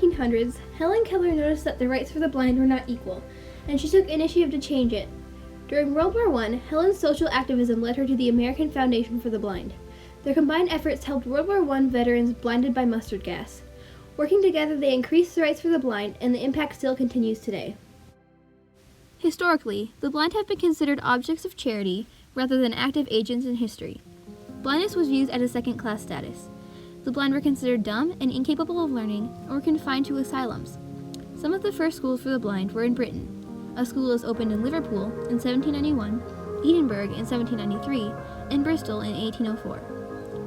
1900s, Helen Keller noticed that the rights for the blind were not equal, and she took initiative to change it. During World War I, Helen's social activism led her to the American Foundation for the Blind. Their combined efforts helped World War I veterans blinded by mustard gas. Working together, they increased the rights for the blind, and the impact still continues today. Historically, the blind have been considered objects of charity rather than active agents in history. Blindness was viewed as a second-class status. The blind were considered dumb and incapable of learning, or confined to asylums. Some of the first schools for the blind were in Britain. A school was opened in Liverpool in 1791, Edinburgh in 1793, and Bristol in 1804.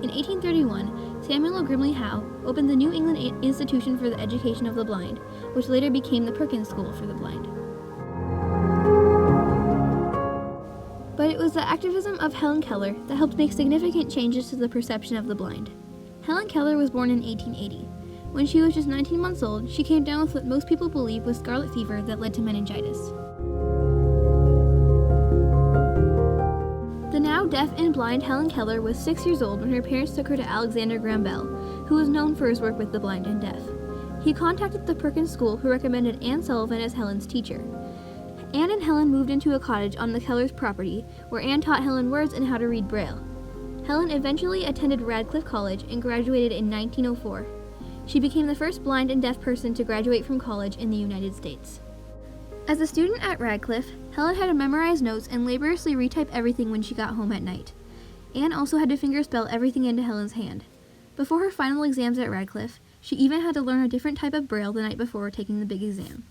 In 1831, Samuel Grimley Howe opened the New England Institution for the Education of the Blind, which later became the Perkins School for the Blind. But it was the activism of Helen Keller that helped make significant changes to the perception of the blind. Helen Keller was born in 1880. When she was just 19 months old, she came down with what most people believe was scarlet fever that led to meningitis. The now deaf and blind Helen Keller was 6 years old when her parents took her to Alexander Graham Bell, who was known for his work with the blind and deaf. He contacted the Perkins School, who recommended Anne Sullivan as Helen's teacher. Anne and Helen moved into a cottage on the Kellers' property, where Anne taught Helen words and how to read Braille. Helen eventually attended Radcliffe College and graduated in 1904. She became the first blind and deaf person to graduate from college in the United States. As a student at Radcliffe, Helen had to memorize notes and laboriously retype everything when she got home at night. Anne also had to fingerspell everything into Helen's hand. Before her final exams at Radcliffe, she even had to learn a different type of Braille the night before taking the big exam.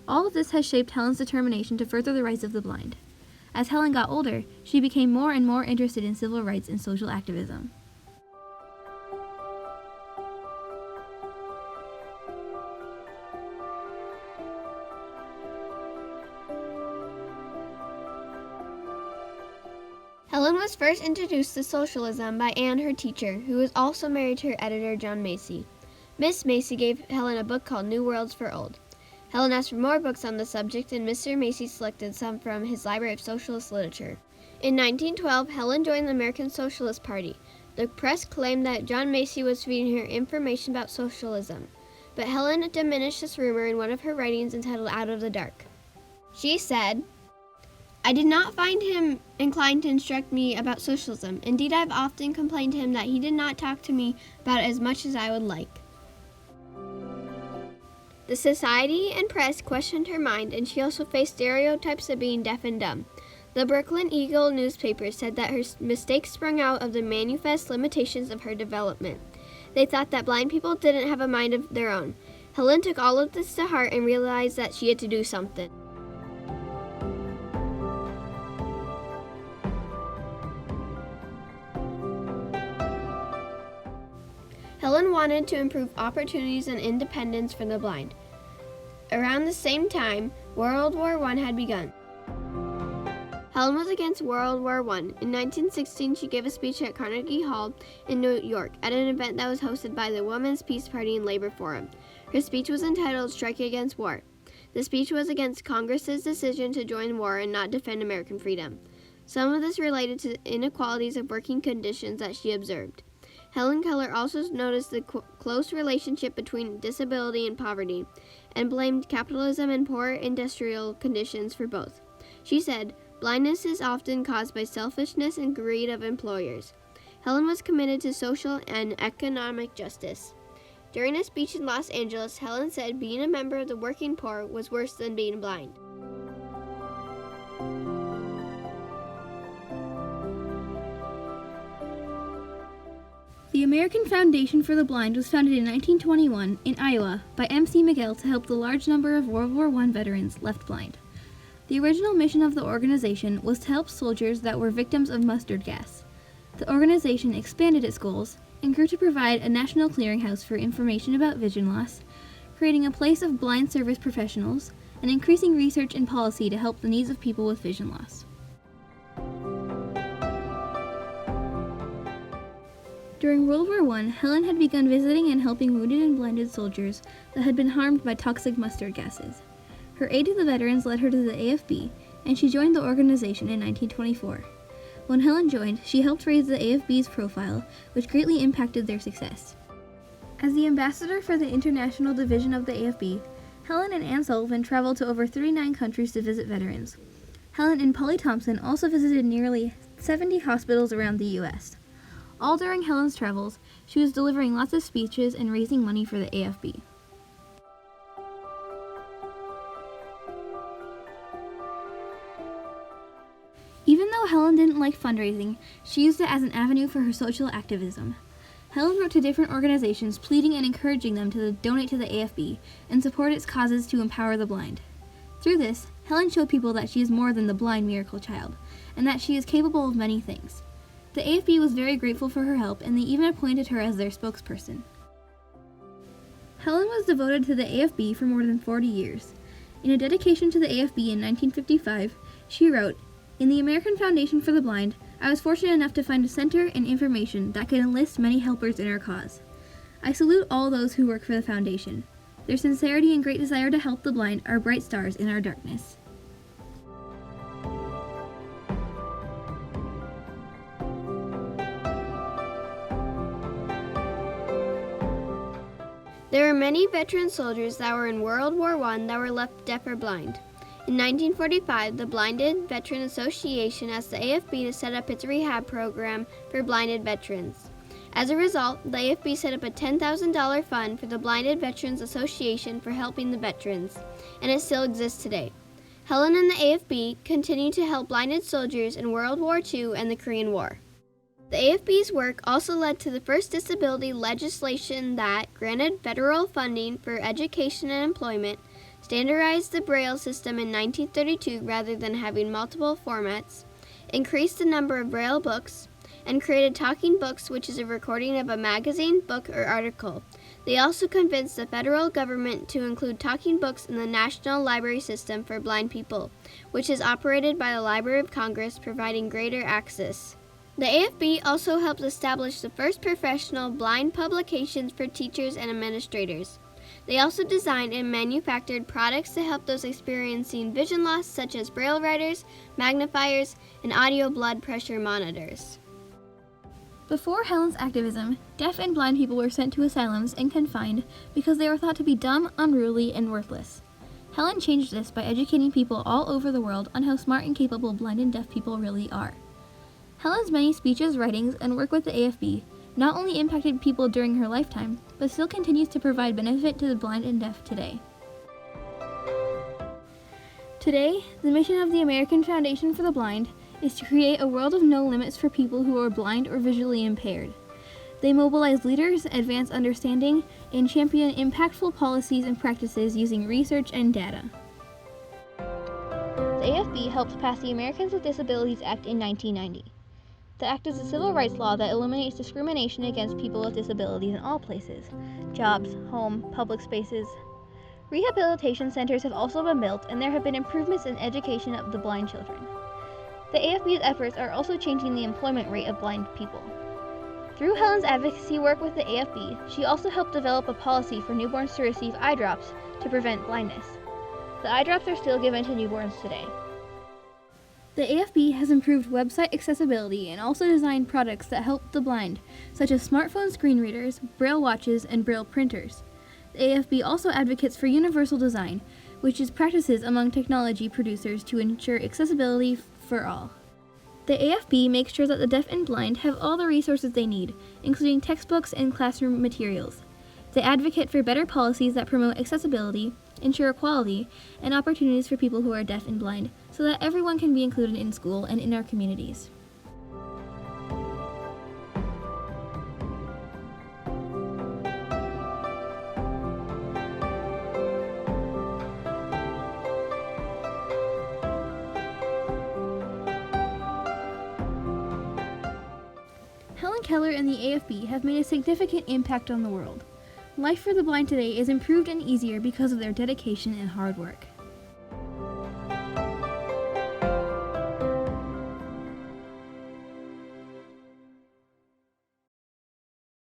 All of this has shaped Helen's determination to further the rights of the blind. As Helen got older, she became more and more interested in civil rights and social activism. Helen was first introduced to socialism by Anne, her teacher, who was also married to her editor, John Macy. Miss Macy gave Helen a book called New Worlds for Old. Helen asked for more books on the subject, and Mr. Macy selected some from his library of socialist literature. In 1912, Helen joined the American Socialist Party. The press claimed that John Macy was feeding her information about socialism, but Helen diminished this rumor in one of her writings entitled Out of the Dark. She said, "I did not find him inclined to instruct me about socialism. Indeed, I've often complained to him that he did not talk to me about it as much as I would like." The society and press questioned her mind, and she also faced stereotypes of being deaf and dumb. The Brooklyn Eagle newspaper said that her mistakes sprung out of the manifest limitations of her development. They thought that blind people didn't have a mind of their own. Helen took all of this to heart and realized that she had to do something. Helen wanted to improve opportunities and independence for the blind. Around the same time, World War I had begun. Helen was against World War I. In 1916, she gave a speech at Carnegie Hall in New York at an event that was hosted by the Women's Peace Party and Labor Forum. Her speech was entitled Striking Against War. The speech was against Congress's decision to join war and not defend American freedom. Some of this related to inequalities of working conditions that she observed. Helen Keller also noticed the close relationship between disability and poverty, and blamed capitalism and poor industrial conditions for both. She said, "Blindness is often caused by selfishness and greed of employers." Helen was committed to social and economic justice. During a speech in Los Angeles, Helen said being a member of the working poor was worse than being blind. The American Foundation for the Blind was founded in 1921 in Iowa by M.C. McGill to help the large number of World War I veterans left blind. The original mission of the organization was to help soldiers that were victims of mustard gas. The organization expanded its goals and grew to provide a national clearinghouse for information about vision loss, creating a place of blind service professionals, and increasing research and policy to help the needs of people with vision loss. During World War I, Helen had begun visiting and helping wounded and blinded soldiers that had been harmed by toxic mustard gases. Her aid to the veterans led her to the AFB, and she joined the organization in 1924. When Helen joined, she helped raise the AFB's profile, which greatly impacted their success. As the ambassador for the international division of the AFB, Helen and Ann Sullivan traveled to over 39 countries to visit veterans. Helen and Polly Thompson also visited nearly 70 hospitals around the U.S. All during Helen's travels, she was delivering lots of speeches and raising money for the AFB. Even though Helen didn't like fundraising, she used it as an avenue for her social activism. Helen wrote to different organizations pleading and encouraging them to donate to the AFB and support its causes to empower the blind. Through this, Helen showed people that she is more than the blind miracle child, and that she is capable of many things. The AFB was very grateful for her help, and they even appointed her as their spokesperson. Helen was devoted to the AFB for more than 40 years. In a dedication to the AFB in 1955, she wrote, "In the American Foundation for the Blind, I was fortunate enough to find a center and information that could enlist many helpers in our cause. I salute all those who work for the foundation. Their sincerity and great desire to help the blind are bright stars in our darkness." There were many veteran soldiers that were in World War I that were left deaf or blind. In 1945, the Blinded Veteran Association asked the AFB to set up its rehab program for blinded veterans. As a result, the AFB set up a $10,000 fund for the Blinded Veterans Association for helping the veterans, and it still exists today. Helen and the AFB continued to help blinded soldiers in World War II and the Korean War. The AFB's work also led to the first disability legislation that granted federal funding for education and employment, standardized the Braille system in 1932 rather than having multiple formats, increased the number of Braille books, and created talking books, which is a recording of a magazine, book, or article. They also convinced the federal government to include talking books in the National Library System for Blind People, which is operated by the Library of Congress, providing greater access. The AFB also helped establish the first professional blind publications for teachers and administrators. They also designed and manufactured products to help those experiencing vision loss, such as Braille writers, magnifiers, and audio blood pressure monitors. Before Helen's activism, deaf and blind people were sent to asylums and confined because they were thought to be dumb, unruly, and worthless. Helen changed this by educating people all over the world on how smart and capable blind and deaf people really are. Helen's many speeches, writings, and work with the AFB not only impacted people during her lifetime, but still continues to provide benefit to the blind and deaf today. Today, the mission of the American Foundation for the Blind is to create a world of no limits for people who are blind or visually impaired. They mobilize leaders, advance understanding, and champion impactful policies and practices using research and data. The AFB helped pass the Americans with Disabilities Act in 1990. The act is a civil rights law that eliminates discrimination against people with disabilities in all places: jobs, home, public spaces. Rehabilitation centers have also been built, and there have been improvements in education of the blind children. The AFB's efforts are also changing the employment rate of blind people. Through Helen's advocacy work with the AFB, she also helped develop a policy for newborns to receive eye drops to prevent blindness. The eye drops are still given to newborns today. The AFB has improved website accessibility and also designed products that help the blind, such as smartphone screen readers, Braille watches, and Braille printers. The AFB also advocates for universal design, which is practices among technology producers to ensure accessibility for all. The AFB makes sure that the deaf and blind have all the resources they need, including textbooks and classroom materials. They advocate for better policies that promote accessibility, ensure equality, and opportunities for people who are deaf and blind, so that everyone can be included in school and in our communities. Helen Keller and the AFB have made a significant impact on the world. Life for the blind today is improved and easier because of their dedication and hard work.